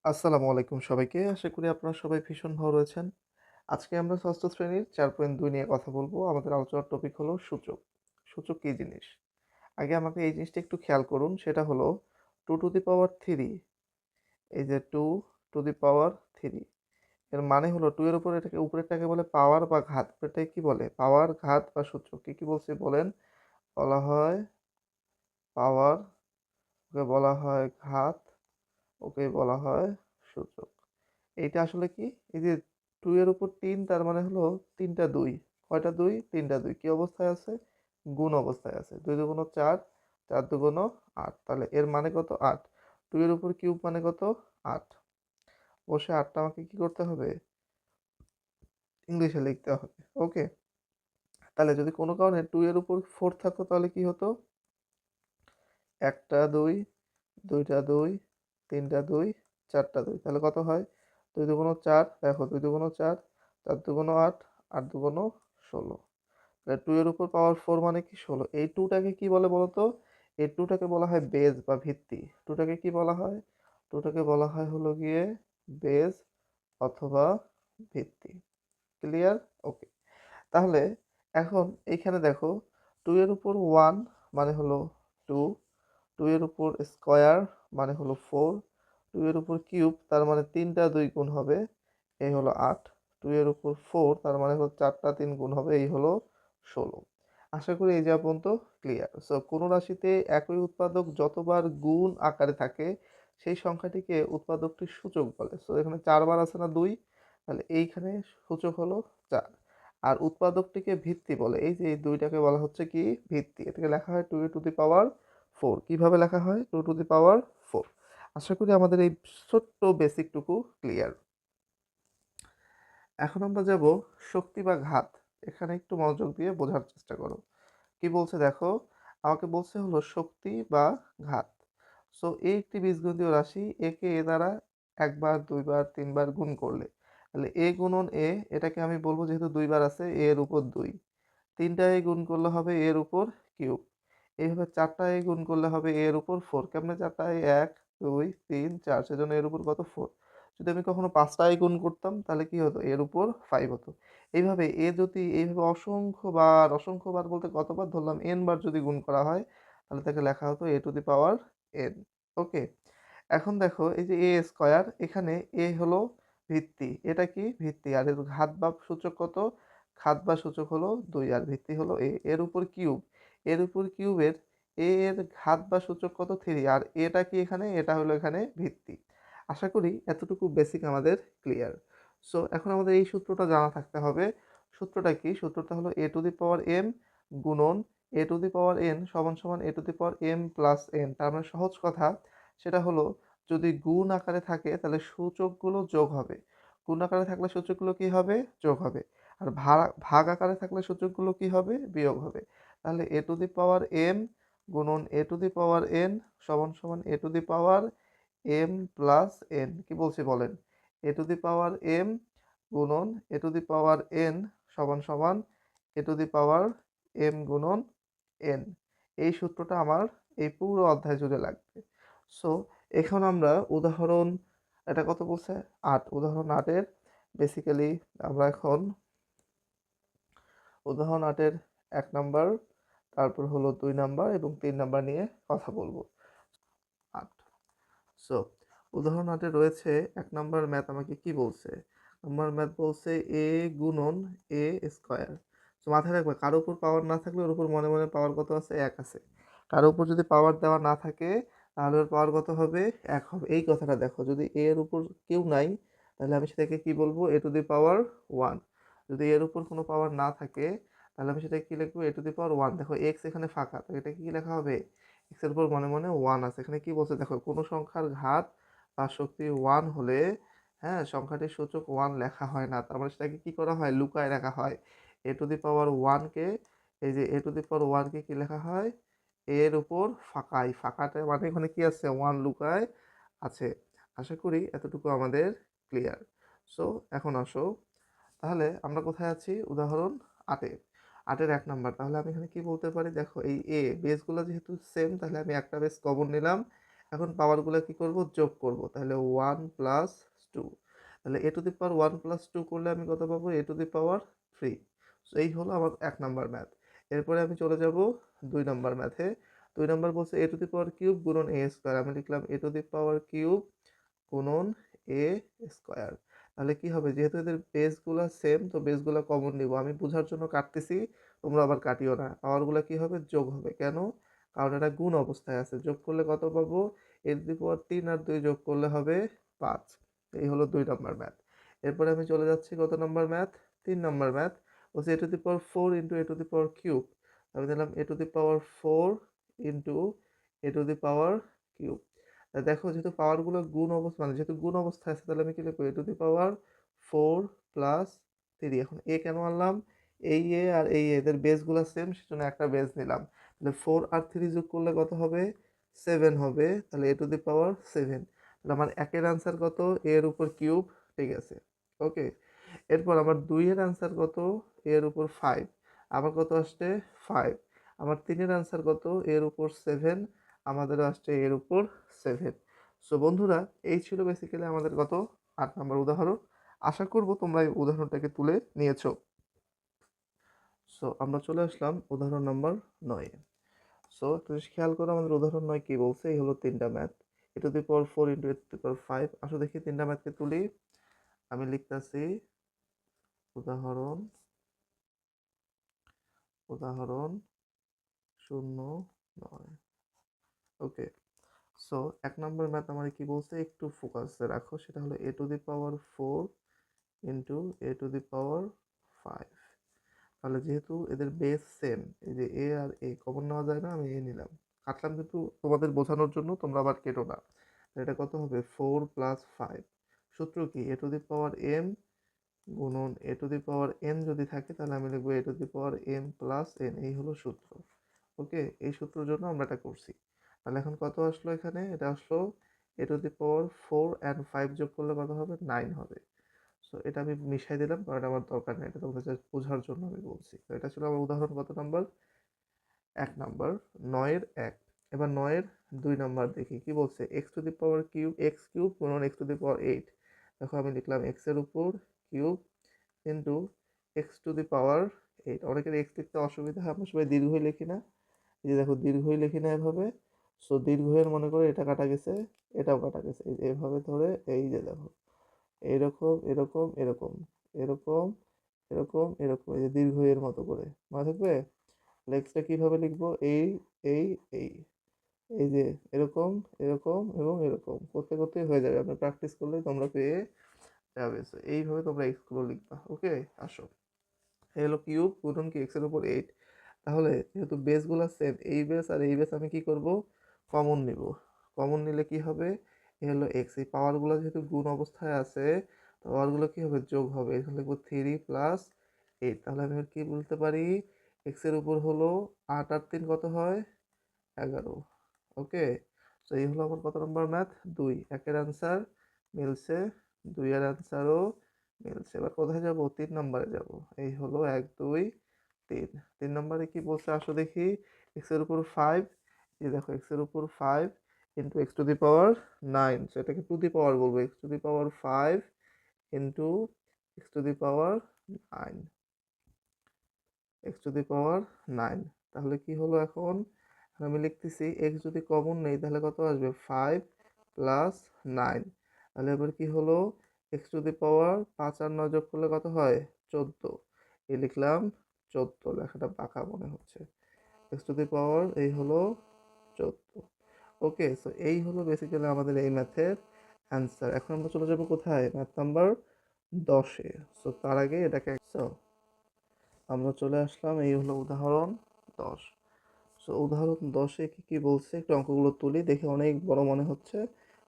আসসালামু আলাইকুম সবাইকে। আশা করি আপনারা সবাই ভীষণ ভালো রয়েছেন। আজকে আমরা ষষ্ঠ শ্রেণীর 4.2 নিয়ে কথা বলবো। আমাদের আলোচনার টপিক হলো সূচক। সূচক কী জিনিস? আগে আমাকে এই জিনিসটা একটু খেয়াল করুন। সেটা হলো 2 টু দি পাওয়ার 3, এই যে 2 টু দি পাওয়ার 3, এর মানে হলো 2 এর উপর এটাকে উপরেরটাকে বলে পাওয়ার বা ঘাত। উপরেরটাকে কি বলে? পাওয়ার, ঘাত বা সূচক। কি বলছি বলেন? বলা হয় পাওয়ার, ওকে বলা হয় ঘাত, ওকে বলা হয় সূচক। এইটা আসলে কি? এই যে 2 এর উপর 3, তার মানে হলো 3টা 2। কয়টা 2? 3টা 2 কি অবস্থায় আছে? গুণ অবস্থায় আছে। 2 দুগুণ 4, 4 দুগুণ 8। তাহলে এর মানে কত? 8। 2 এর উপর কিউব মানে কত? 8। অবশ্যই 8টা আমাকে কি করতে হবে? ইংলিশে লিখতে হবে। ওকে। তাহলে যদি কোনো কারণে 2 এর উপর 4 থাকতো তাহলে কি হতো? একটা 2, দুইটা 2, তিনটা 2, চারটা 2। তাহলে কত হয়? 2 দুগুণ 4, দেখো 2 দুগুণ 4, 4 দুগুণ 8, 8 দুগুণ 16। তাহলে 2 এর উপর পাওয়ার 4 মানে কি? 16। এই 2টাকে কি বলে বলো তো? এই 2টাকে বলা হয় বেজ বা ভিত্তি। 2টাকে কি বলা হয়? 2টাকে বলা হয় হলো গিয়ে বেজ অথবা ভিত্তি। ক্লিয়ার? ওকে। তাহলে এখন এইখানে দেখো 2 এর উপর 1 মানে হলো 2, 2 এর উপর স্কয়ার মানে হলো 4, 2 এর উপর কিউব তার মানে 3টা 2 গুণ হবে, এই হলো 8, 2 এর উপর 4 তার মানে হলো 4টা 3 গুণ হবে, এই হলো 16। আশা করি এই যা পর্যন্ত ক্লিয়ার। সো কোনো রাশিতে একই উৎপাদক যতবার গুণ আকারে থাকে সেই সংখ্যাটিকে উৎপাদকটির সূচক বলে। সো এখানে 4 বার আছে না 2, তাহলে এইখানে সূচক হলো 4। আর উৎপাদকটিকে ভিত্তি বলে। এই যে এই 2টাকে বলা হচ্ছে কি? ভিত্তি। এটাকে লেখা হয় 2 টু দি পাওয়ার 4। কিভাবে লেখা হয়? 2 টু দি পাওয়ার 4। আশা করি আমাদের এই ছোট্ট বেসিকটুকু ক্লিয়ার। এখন আমরা যাব শক্তি বা ঘাত। এখানে একটু মনোযোগ দিয়ে বোঝার চেষ্টা করো। কি বলছে দেখো, আমাকে বলছে হলো শক্তি বা ঘাত। সো এ একটি বীজগণিতীয় রাশি, একে এ দ্বারা একবার, দুইবার, তিনবার গুণ করলে, তাহলে এ গুণন এ, এটাকে আমি বলবো যেহেতু দুইবার আছে এ এর উপর 2, 3টা এ গুণ করলে হবে এ এর উপর কিউব, এইভাবে 4টা এ গুণ করলে হবে এ এর উপর 4। কেমনে 4টা এ? 1 2 3 4, সেজন্য এর উপর কত? 4। যদি আমি কখনো 5টা এ গুণ করতাম তাহলে কি হতো? এর উপর 5 হতো। এইভাবে এ যদি এইভাবে অসংখ্যবার, অসংখ্যবার বলতে কতবার ধরলাম, এন বার যদি গুণ করা হয় তাহলে তাকে লেখা হতো এ টু দি পাওয়ার এন। ওকে। এখন দেখো এই যে এ স্কয়ার, এখানে এ হলো ভিত্তি, এটা কি? ভিত্তি। আর এর ঘাত বা সূচক কত? ঘাত বা সূচক হলো 2, আর ভিত্তি হলো এ। এর উপর কিউব, এর উপর কিউবের এ এর ঘাত বা সূচক কত? 3, আর এটা কি এখানে? এটা হলো এখানে ভিত্তি। আশা করি এতটুকু বেসিক আমাদের ক্লিয়ার। সো এখন আমাদের এই সূত্রটা জানা থাকতে হবে। সূত্রটা কি? সূত্রটা হলো এ টু দি পাওয়ার এম গুণন এ টু দি পাওয়ার এন সমান সমান A to the power M plus N. তার মানে সহজ কথা, সেটা হলো যদি গুণ আকারে থাকে তাহলে সূচকগুলো যোগ হবে, গুণ আকারে থাকলে সূচকগুলো কি হবে? যোগ হবে। আর ভাগ আকারে থাকলে সূচকগুলো কি হবে? বিয়োগ হবে। তাহলে এ টু দি পাওয়ার এম গুণন এ টু দি পাওয়ার এন সমান সমান A to the power M plus N. কি বলছি বলেন? এ টু দি পাওয়ার এম গুণন এ টু দি পাওয়ার এন সমান সমান A to the power M গুণন এন। এই সূত্রটা আমার এই পুরো অধ্যায় জুড়ে লাগবে। সো এখন আমরা উদাহরণ, এটা কত বলছে? 8। উদাহরণ 8-এর বেসিক্যালি আমরা এখন উদাহরণ 8-এর 1 নাম্বার, তারপর হলো 2 নাম্বার এবং 3 নাম্বার নিয়ে কথা বলবো। 8। সো উদাহরণ 8-এ রয়েছে 1 নাম্বার ম্যাথ। আমাকে কি বলছে? আমার ম্যাথ বলছে এ গুণন এ স্কয়ার। তো মাথায় রাখবে, কারো উপর পাওয়ার না থাকলে ওর উপর মনে মনে পাওয়ার কত আছে? 1 আছে। কারো উপর যদি পাওয়ার দেওয়া না থাকে তাহলে ওর পাওয়ার কত হবে? 1 হবে। এই কথাটা দেখো, যদি এ এর উপর কেউ নাই তাহলে আমি সেটাকে কি বলবো? এ টু দি পাওয়ার 1। যদি এর উপর কোনো পাওয়ার না থাকে তাহলে আমি সেটাকে কি লিখবো? এ টু দি পাওয়ার 1। দেখো এক্স এখানে ফাঁকা, তো এটা কি লেখা হবে? এক্স এর উপর মনে মনে 1 আছে। এখানে কি বলছে দেখো, কোনো সংখ্যার ঘাত বা শক্তি 1 হলে, হ্যাঁ, সংখ্যাটির সূচক 1 লেখা হয় না, তার মানে সেটাকে কি করা হয়? লুকায় রাখা হয়। এ টু দি পাওয়ার 1 কে, এই যে এ টু দি পাওয়ার 1 কে কি লেখা হয়? এর উপর ফাঁকাই, ফাঁকাতে মানে এখানে কি আছে? 1 লুকায় আছে। আশা করি এতটুকু আমাদের ক্লিয়ার। সো এখন আসো, তাহলে আমরা কোথায় আছি? উদাহরণ 8-এ, 8-এর 1 নাম্বার। তাহলে আমি এখানে কি বলতে পারি? দেখো এই এ বেসগুলো যেহেতু সেম তাহলে আমি একটা বেস কমন নিলাম, এখন পাওয়ারগুলো কি করব, যোগ করব। তাহলে 1 + 2, তাহলে a⁻1 + 2 করলে আমি কত পাবো, a⁻3। সো এই হলো আমার 1 নাম্বার ম্যাথ। এরপরে আমি চলে যাব 2 নাম্বার ম্যাথে। 2 নাম্বার বলছে a⁻³ গুণন a², আমি লিখলাম a⁻³ গুণন এ স্কোয়ার। তাহলে কি হবে, যেহেতু এদের বেসগুলো সেম, তো বেসগুলো কমন নিব। আমি বোঝার জন্য কাটতেছি, তোমরা আবার কাটিও না। পাওয়ারগুলো কি হবে, যোগ হবে। কেন, কারণ এটা গুণ অবস্থায় আছে। যোগ করলে কত পাবো, a⁻3 আর 2 যোগ করলে হবে 5। এই হলো 2 নাম্বার ম্যাথ। এরপরে আমি চলে যাচ্ছি কত নাম্বার ম্যাথ, 3 নাম্বার ম্যাথ। বলছে a⁻4 ইন্টু a⁻³। আমি দিলাম a⁻4 ইন্টু a⁻³। দেখো যেহেতু পাওয়ারগুলো গুণ অবস্থা, মানে যেহেতু গুণ অবস্থায় আছে, তাহলে আমি কি লিখবো, a⁻4 + 3। এখন এ কেন আনলাম, এই এ আর এই এদের বেসগুলো সেম, সেজন্য একটা বেস নিলাম। তাহলে 4 আর 3 যোগ করলে কত হবে, 7 হবে। তাহলে a⁻7। তাহলে আমার একের আনসার কত, এর উপর কিউব। ঠিক আছে, ওকে। এরপর আমার 2 এর আনসার কত, এর উপর 5। আবার কত আসছে, 5। আমার 3-এর আনসার কত, এর উপর 7। আমাদেরও আসছে এর উপর 7। সো বন্ধুরা, এই ছিল বেসিক্যালি আমাদের কত, 8 নাম্বার উদাহরণ। আশা করব তোমরা এই উদাহরণটাকে তুলে নিয়েছো। সো আমরা চলে আসলাম উদাহরণ নাম্বার 9। সো একটু জিনিস খেয়াল করো, আমাদের উদাহরণ 9 কি বলছে, এই হলো 3টা ম্যাথ, a⁻4 ইন্টু a⁻5। আসো দেখি 3টা ম্যাথকে তুলি। আমি লিখতেছি উদাহরণ উদাহরণ 09। ওকে। সো 1 নাম্বার ম্যাথ আমার কি বলছে, একটু ফোকাসে রাখো। সেটা হলো a⁻4 ইন্টু a⁻5। তাহলে যেহেতু এদের বেস সেম, এই যে এ আর এ কমন নেওয়া যায় না, আমি এ নিলাম। কাটলাম কিন্তু তোমাদের বোঝানোর জন্য, তোমরা আবার কেটো না। এটা কত হবে, 4 + 5। সূত্র কি, a⁻m গুণন a⁻n যদি থাকে, তাহলে আমি লিখবো a⁻m + n। এই হলো সূত্র। ওকে, এই সূত্রের জন্য আমরা এটা করছি। তাহলে এখন কত আসলো, এখানে এটা আসলো a⁻4 and 5 যোগ করলে কত হবে, 9 হবে। সো এটা আমি মিশাই দিলাম, কারণ এটা আমার দরকার নেই, এটা তোমাদের জাস্ট বোঝার জন্য আমি বলছি। তো এটা ছিল আমার উদাহরণ কত নাম্বার, 1 নাম্বার, 9-এর 1। এবার 9-এর 2 নাম্বার দেখি কি বলছে, x³ গুণন x⁸ দেখো আমি লিখলাম x-এর উপর কিউব ইন্টু x⁸। অনেকের x লিখতে অসুবিধা হয়, আমরা সবাই দীর্ঘই লিখি না। এই যে দেখো, দীর্ঘই লিখি না এভাবে। সো দীর্ঘের মনে করে এটা কাটা গেছে, এটাও কাটা গেছে। এই যে এভাবে ধরে, এই যে দেখো, এরকম এরকম এরকম এরকম এরকম এরকম, এই যে দীর্ঘ এর মতো করে, মনে থাকবে। লেক্সটা কিভাবে লিখবো, এই এই এই এই যে এরকম এরকম এবং এরকম করতে করতে হয়ে যাবে। আপনি প্র্যাকটিস করলে তোমরা পেয়ে যাবে। So এইভাবে তোমরা এক্স গুলো লিখবা। ওকে, আসো। এই হলো কিউব গুণন কি, এক্স এর উপর 8। তাহলে যেহেতু বেস গুলো সেম, এই বেস আর এই বেস আমি কি করব, কমন নিব। কমন নিলে কি হবে, এ হলো এক্স। এই পাওয়ার গুলো যেহেতু গুণ অবস্থায় আছে, পাওয়ার গুলো কি হবে, যোগ হবে। এখানে লিখবো 3 + 8। তাহলে আমি আর কি বলতে পারি, এক্স এর উপর হলো 8 আর 3 কত হয়, 11। ওকে। তো এই হলো আমার কত নম্বর ম্যাথ, 2। একের আনসার মিলছে, 2-এর আনসারও মিলছে। এবার কোথায় যাব, 3 নম্বরে যাব। এই হলো 1 2 3। 3 নম্বরে কি বলছে, আসো দেখি। এক্স এর উপর 5, এই দেখো এক্স এর উপর 5 ইন্টু x⁻9। সেটাকে টু দি পাওয়ার বলবো, x⁻5 ইন্টু x⁻9, x⁻9। তাহলে কি হলো, এখন আমি লিখতেছি x যদি কমন নেই, তাহলে কত আসবে, 5 + 9। তাহলে এবার কি হলো, x⁻5 আর 9 যোগ করলে কত হয়, 14। এই লিখলাম 14, লেখাটা বাঁকা মনে হচ্ছে। x⁻, এই হলো 14। ওকে, সো এই হলো বেসিক্যালি আমাদের এই ম্যাথের অ্যান্সার। এখন আমরা চলে যাব কোথায়, ম্যাথ নাম্বার 10-এ। সো তার আগে এটাকে, সো আমরা চলে আসলাম, এই হলো উদাহরণ 10। সো উদাহরণ 10-এ কি কি বলছে, একটু অঙ্কগুলো তুলি, দেখে অনেক বড় মনে হচ্ছে,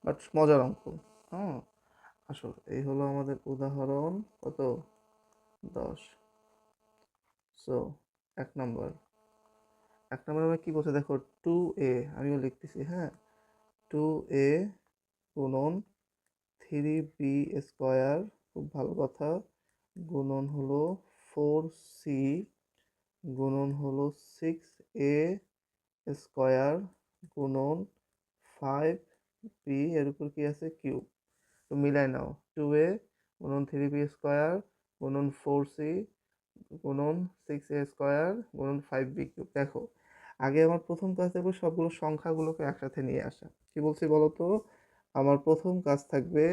বাট মজার অঙ্ক। হ্যাঁ, আসো, এই হলো আমাদের উদাহরণ কত, 10। সো 1 নম্বর, 1 নম্বরে আমরা কি বলছে দেখো, 2a, আমিও লিখতেছি, হ্যাঁ, 2a গুণন 3b², খুব ভালো কথা, গুণন হলো 4c গুণন হলো 6a² গুণন 5 বি এর উপর কি আছে কিউব, তো মিলাই নাও 2a গুণন 3b স্কোয়ার গুণন 4c গুণন 6a স্কোয়ার গুণন 5b কিউব। দেখো আগে আমার প্রথম কাজ থাকবে সবগুলো সংখ্যাগুলোকে একসাথে নিয়ে আসা। কি বলছি বলো তো, আমার প্রথম কাজ থাকবে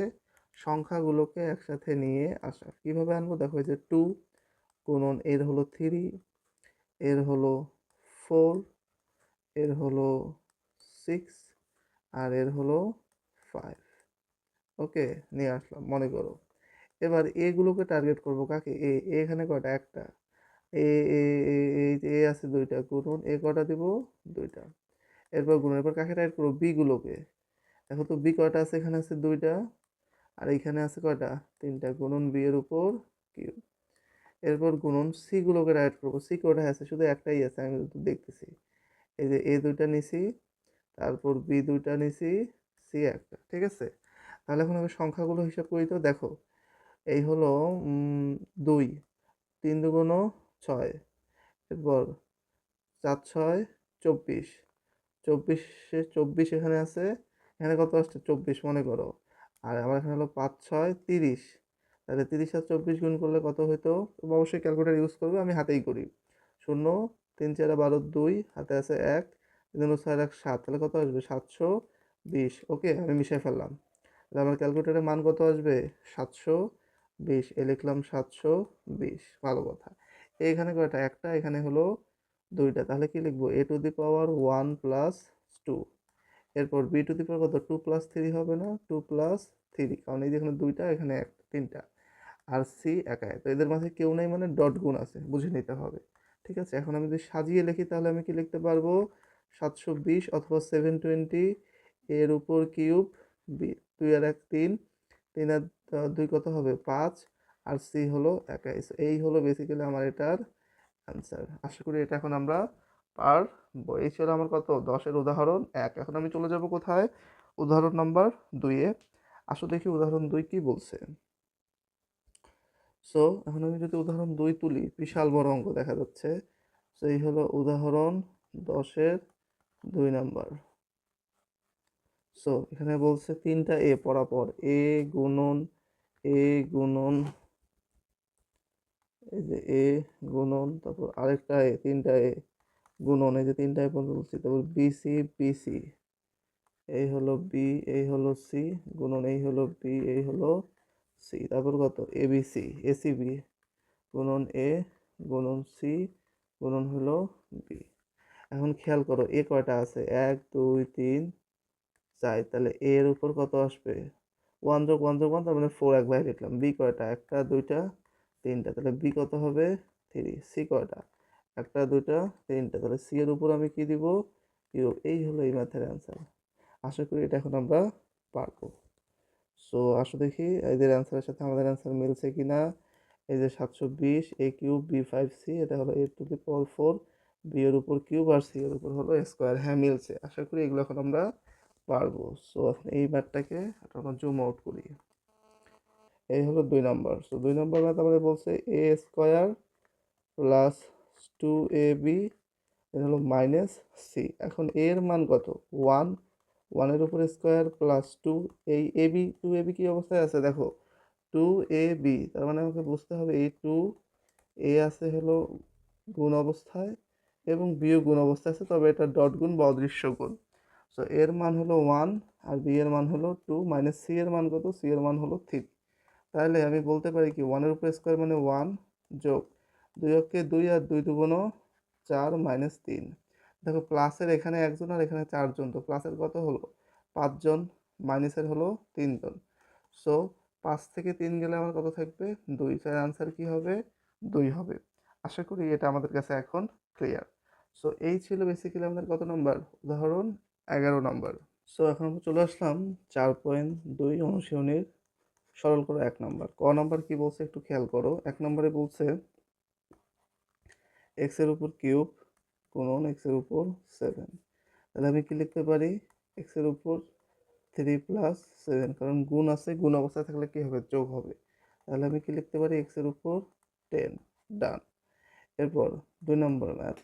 সংখ্যাগুলোকে একসাথে নিয়ে আসা। কিভাবে আনবো, দেখো এই যে 2 গুণন এর হলো 3, এর হলো 4, এর হলো 6 আর এর হলো 5। ওকে, নিয়ে আসলাম মনে করো। এবার এগুলোকে টার্গেট করব কাকে, এখানে কয়টা, একটা, এ এ এ এ আছে দুইটা, গুণন এ কয়টা দিব, দুইটা। এরপর গুণন, এরপর কাকে টার্গেট করবো, বি গুলোকে। দেখো তো বি কয়টা আছে, এখানে আছে দুইটা আর এইখানে আছে কয়টা, তিনটা, গুণন বি এর উপর কিউব। এরপর গুণন সি গুলোকে টার্গেট করবো, সি কয়টা আছে, শুধু একটাই আছে, আমি তো দেখতেছি। এই যে এ দুইটা নিছি, তারপর বি দুইটা নিছি, সি একটা, ঠিক আছে। তাহলে এখন আমি সংখ্যাগুলো হিসাব করি, তো দেখো এই হলো 2, 3 দুগুণ 6, এরপর 4 6 24, 24 এখানে আছে, এখানে কত আসছে 24 মনে করো। আর আমার এখানে হলো 5 6 30, তাহলে 30 আর 24 গুণ করলে কত হইতো, তুমি অবশ্যই ক্যালকুলেটার ইউজ করবে, আমি হাতেই করি। 0 3 4 12 2, হাতে আছে 1, 3 4 1 7, তাহলে কত আসবে 720। ওকে, আমি মিশাই ফেললাম, তাহলে আমার ক্যালকুলেটারের মান কত আসবে 720। লিখলাম 720, ভালো কথা। এইখানে কয়টা, একটা, এখানে হলো দুইটা, তাহলে কি লিখবো, এ টু দি পাওয়ার 1 প্লাস 2। এরপর বি টু দি পাওয়ার কত, 2 প্লাস 3 হবে না, 2 প্লাস 3, কারণ এই যে এখানে দুইটা, এখানে একটা, তিনটা। আর সি একাই, তো এদের মাঝে কেউ নেই মানে ডট গুণ আছে, বুঝে নিতে হবে। ঠিক আছে, এখন আমি যদি সাজিয়ে লিখি তাহলে আমি কি লিখতে পারবো, 720 অথবা 720 এর উপর কিউব বি, 2 আর 1 3, 3 আর 2 কত হবে 5, আর সি হলো 21। এই হলো বেসিক্যালি আমার এটার অ্যান্সার। আশা করি এটা এখন আমরা পারবো। এই ছিল আমার কত, 10-এর উদাহরণ 1। এখন আমি চলে যাব কোথায়, উদাহরণ নাম্বার 2-এ। আসো দেখি উদাহরণ 2 কি বলছে। সো এখন আমি যদি উদাহরণ 2 তুলি, বিশাল বড় অঙ্ক দেখা যাচ্ছে। সো এই হলো উদাহরণ 10-এর 2 নাম্বার। সো এখানে বলছে তিনটা এ পরাপর, এ গুণন এ গুণন এই যে এ গুণন, তারপর আরেকটা এ, তিনটা এ গুণন, এই যে তিনটা এ পর্যন্ত বলছি, তারপর বিসি বিসি, এই হলো বি, এই হলো সি গুণন, এই হলো বি, এই হলো সি, তারপর কত এবিসি এসিবি গুণন এ গুণন সি গুণন হলো বি। এখন খেয়াল করো এ কয়টা আছে, 1 2 3 4, তাহলে এ এর উপর কত আসবে, 1 যোগ 1 যোগ 1, তার মানে 4 একবার লিখলাম। বি কয়টা, একটা দুইটা তিনটা, তাহলে বি কত হবে 3। সি কয়টা, একটা দুইটা তিনটা, তাহলে সি এর উপর আমি কি দিব, কিউব। এই হলো এই ম্যাথের অ্যান্সার। আশা করি এটা এখন আমরা পারবো। সো আসো দেখি এদের অ্যান্সারের সাথে আমাদের অ্যান্সার মিলছে কিনা। এই যে 720 এ কিউব বি 5 সি, এটা হলো এ টু দি পাওয়ার 4, বি এর উপর কিউব আর সি এর উপর হলো স্কোয়ার। হ্যাঁ মিলছে, আশা করি এগুলো এখন আমরা পারবো। সো এখন এই ম্যাথটাকে আমরা জুম আউট করি। এই হলো 2 নাম্বার। সো 2 নাম্বার ম্যাথ আমাদের বলছে এ স্কোয়ার প্লাস 2ab, এটা হলো মাইনাস সি। এখন এর মান কত, 1, 1 এর উপর স্কোয়ার প্লাস 2, এই এবি 2ab কি অবস্থায় আছে দেখো, 2ab, তার মানে আমাকে বুঝতে হবে এই 2a আছে হলো গুণ অবস্থায় এবং বিও গুণ অবস্থায় আছে, তবে এটা ডট গুণ বা অদৃশ্য গুণ। সো এর মান হলো 1 আর বি এর মান হলো 2, মাইনাস সি এর মান কত, সি এর মান হলো 3। তাহলে আমি বলতে পারি কি, 1 এর উপর স্কোয়ার মানে 1 যোগ 2 অক্ষে 2 আর 2 দুগুণ 4 মাইনাস 3। দেখো প্লাসের এখানে একজন আর এখানে 4 জন, তো প্লাসের কত হলো 5 জন, মাইনাসের হলো 3 জন। সো 5 থেকে 3 গেলে আমার কত থাকবে 2, তার আনসার কি হবে 2 হবে। আশা করি এটা আমাদের কাছে এখন ক্লিয়ার। সো এই ছিল বেসিক্যালি আমাদের কত নম্বর, উদাহরণ 11 নম্বর। সো এখন আমরা চলে আসলাম 4.2 অনুশীলনীর সরল করো 1 নম্বর। ক নম্বর কি বলছে একটু খেয়াল করো। 1 নম্বরে বলছে এক্স এর উপর কিউব গুণন এক্স এর উপর 7, তাহলে আমি কি লিখতে পারি, এক্স এর উপর 3 প্লাস 7, কারণ গুণ আছে, গুণ অবস্থায় থাকলে কি হবে যোগ হবে, তাহলে আমি কি লিখতে পারি এক্স এর উপর 10, ডান। এরপর 2 নম্বর ম্যাথ।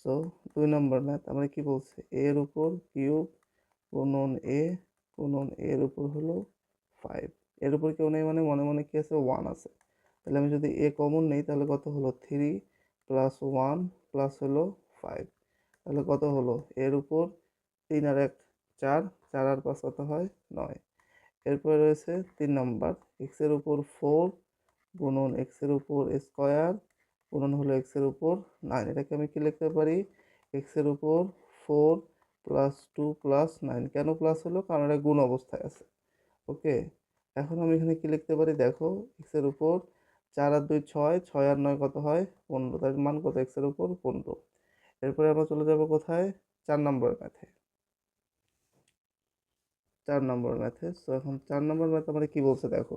সো 2 নম্বর ম্যাথ আমরা কি বলছে, এ এর উপর কিউব গুণন এ গুণন এর উপর হলো 5, এর উপর কেউ নেই মানে মনে মনে কি আছে 1 আছে, তাহলে আমি যদি এ কমন নেই তাহলে কত হলো 3 প্লাস 1 প্লাস হলো 5, তাহলে কত হলো এর উপর 3 আর 1 4, 4 আর 5 কত হয় 9। এরপরে রয়েছে 3 নম্বর, এক্স এর উপর 4 গুণন এক্স এর উপর স্কোয়ার গুণন হলো এক্স এর উপর 9, এটাকে আমি কি লিখতে পারি এক্স এর উপর 4 প্লাস 2 প্লাস 9, কেন প্লাস হলো কারণ এটা গুণ অবস্থায় আছে। ওকে, এখন আমি এখানে কি লিখতে পারি দেখো এক্স এর উপর 4 আর 2 6, 6 আর 9 কত হয় 15, তার মান কত এক্স এর উপর 15। এরপরে আমরা চলে যাব কোথায় 4 নম্বর ম্যাথে, 4 নম্বর ম্যাথে। সো এখন 4 নম্বর ম্যাথ আমাদের কি বলছে দেখো,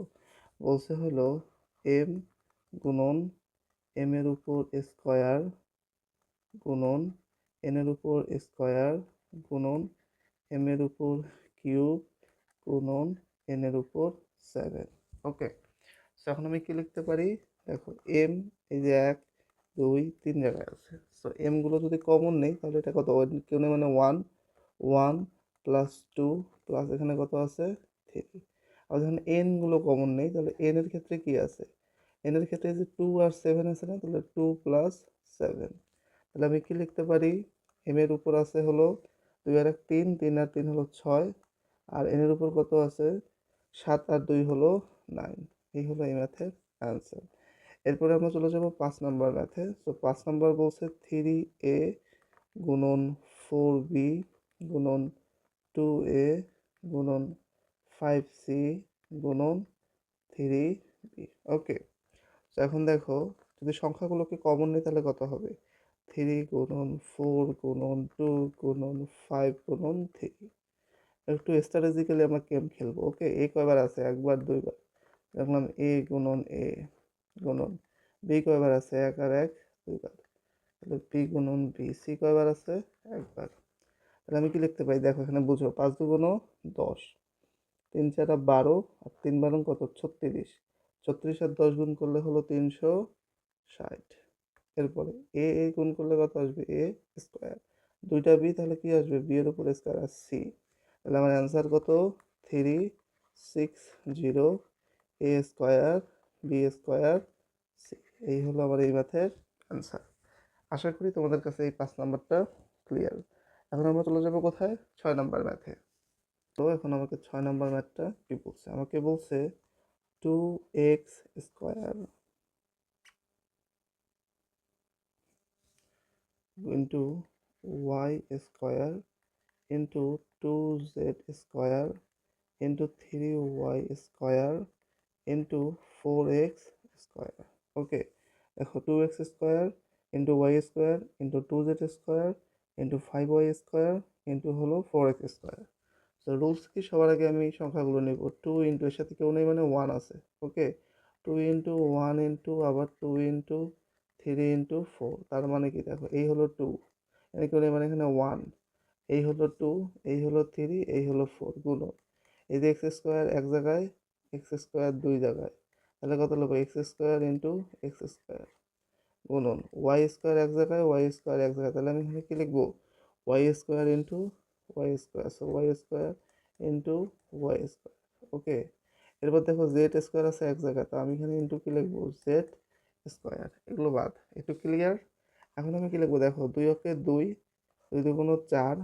বলছে হলো এম গুণন এম এর উপর স্কোয়ার গুণন এন এর উপর স্কোয়ার গুণন এম এর উপর কিউব গুণন এন এর উপর 7। ওকে, সো এখন আমি কি লিখতে পারি দেখো এম এই যে 1 2 3 জায়গায় আছে, সো এম গুলো যদি কমন নেই তাহলে এটা কত কেউ নেই মানে 1 1 প্লাস 2 প্লাস এখানে কত আছে 3। আর যখন এন গুলো কমন নেই তাহলে এন এর ক্ষেত্রে কি আছে, এন এর ক্ষেত্রে যে 2 আর 7 আছে না, তাহলে 2 প্লাস 7, তাহলে আমি কি লিখতে পারি এম এর উপর আছে হলো 2 আর 1 3, 3 আর 3 হলো 6, আর এন এর উপর কত আছে 7 আর 2 হলো 9। এই হলো এই ম্যাথের অ্যান্সার। এরপরে আমরা চলে যাব 5 নম্বর ম্যাথে। সো 5 নম্বর বলছে 3a গুণন 4b গুণন 2a গুণন 5c গুণন 3b। ওকে, তো এখন দেখো যদি সংখ্যাগুলোকে কমন নিই তাহলে কত হবে 3 গুণন 4 গুণন 2 গুণন 5 গুণন 3। একটু স্ট্র্যাটেজিক্যালি আমরা গেম খেলবো। ওকে, এ কয়বার আছে একবার দুইবার, দেখলাম এ গুণন এ গুণন বি কয়বার আছে 1 আর 1 দুইবার, তাহলে বি গুণন বি সি কয়বার আছে একবার। তাহলে আমি কি লিখতে পারি দেখো এখানে বুঝো 5 দুগুণ 10, 3 4 12 আর 3 12 কত 36, 36 আর 10 গুণ করলে হলো 360। এরপরে এ এ গুণ করলে কত আসবে এ স্কোয়ার, দুইটা বি তাহলে কি আসবে বি এর উপর স্কোয়ার আর সি, তাহলে আমার অ্যান্সার কত 360 এ স্কোয়ার বি স্কোয়ার সি। এই হলো আমার এই ম্যাথের অ্যান্সার। আশা করি তোমাদের কাছে এই 5 নাম্বারটা ক্লিয়ার। এখন আমরা চলে যাবো কোথায় 6 নাম্বার ম্যাথে। তো এখন আমাকে 6 নাম্বার ম্যাথটা কি বলছে, আমাকে বলছে 2x square into y square into 2z square into 3y square into 4x square. Okay, দেখো 2x square into Y square into 2z square into 5y square into হলো 4x স্কোয়ার। তো রুলস কি সবার আগে আমি সংখ্যাগুলো নেব, 2 ইন্টু এর সাথে কেউ নেই মানে 1 আছে। ওকে, 2 ইন্টু 1 ইন্টু আবার 2 ইন্টু 3 ইন্টু 4, তার মানে কি দেখো এই হলো 2, এখানে কেউ নেই মানে এখানে 1, এই হলো 2, এই হলো 3, এই হলো 4 গুলো, এই যে এক্স স্কোয়ার এক জায়গায় এক্স স্কোয়ার দুই জায়গায়, তাহলে কত লিখবো x square into x square গুণন ওয়াই স্কোয়ার এক জায়গায় ওয়াই স্কোয়ার এক জায়গায়, তাহলে আমি এখানে কি লিখবো Y square into Y square, so Y square into Y square. Okay, এরপর দেখো জেড স্কোয়ার আছে এক জায়গায়, তো আমি এখানে ইন্টু কি লিখবো জেড স্কোয়ার, এগুলো বাদ, একটু ক্লিয়ার। এখন আমি কি লিখবো দেখো 2 ওকে 2, 2 দুগুণ 4,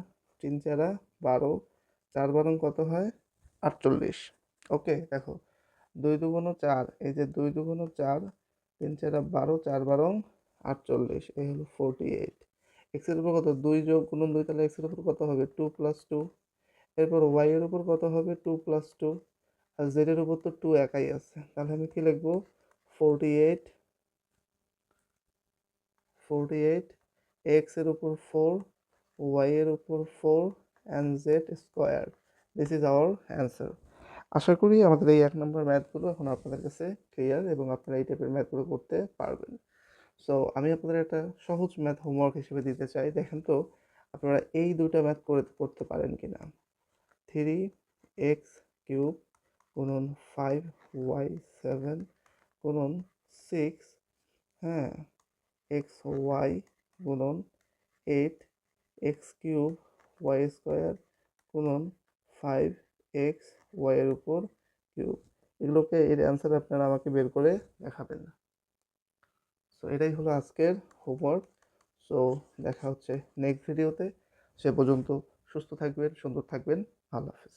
3 4 12, 4 12 কত হয় 48। ওকে, দেখো 2 দুগুণ 4, এই যে 2 দুগুণ 4, 3 4 12, 4 12 48, এই হলো 48। এক্স এর উপর কত 2 যোগ গুণন 2, তাহলে এক্স এর উপর কত হবে 2 প্লাস 2। এরপর ওয়াই এর উপর কত হবে 2 প্লাস 2, আর জেড এর উপর তো 2 একাই আছে, তাহলে আমি কি লিখবো 48 48 এক্স এর উপর 4 ওয়াই এর উপর 4 and Z square. This is our answer. আশা করি আমাদের এই 1 নম্বর ম্যাথগুলো এখন আপনাদের কাছে ক্লিয়ার এবং আপনারা এই টাইপের ম্যাথগুলো করতে পারবেন। সো আমি আপনাদের একটা সহজ ম্যাথ হোমওয়ার্ক হিসেবে দিতে চাই, দেখেন তো আপনারা এই দুটা ম্যাথ করতে পারেন কিনা। 3x কিউব গুণন 5y7 গুণন 6, হ্যাঁ, এক্স ওয়াই গুণন 8 এক্স কিউব ওয়াই স্কোয়ার গুণন 5x y এর উপর কিউব। এগুলোকে এর অ্যান্সার আপনারা আমাকে বের করে দেখাবেন। সো এটাই হলো আজকের হোমওয়ার্ক। সো দেখা হচ্ছে নেক্সট ভিডিওতে। সে পর্যন্ত সুস্থ থাকবেন, সুন্দর থাকবেন। আল্লাহ হাফেজ।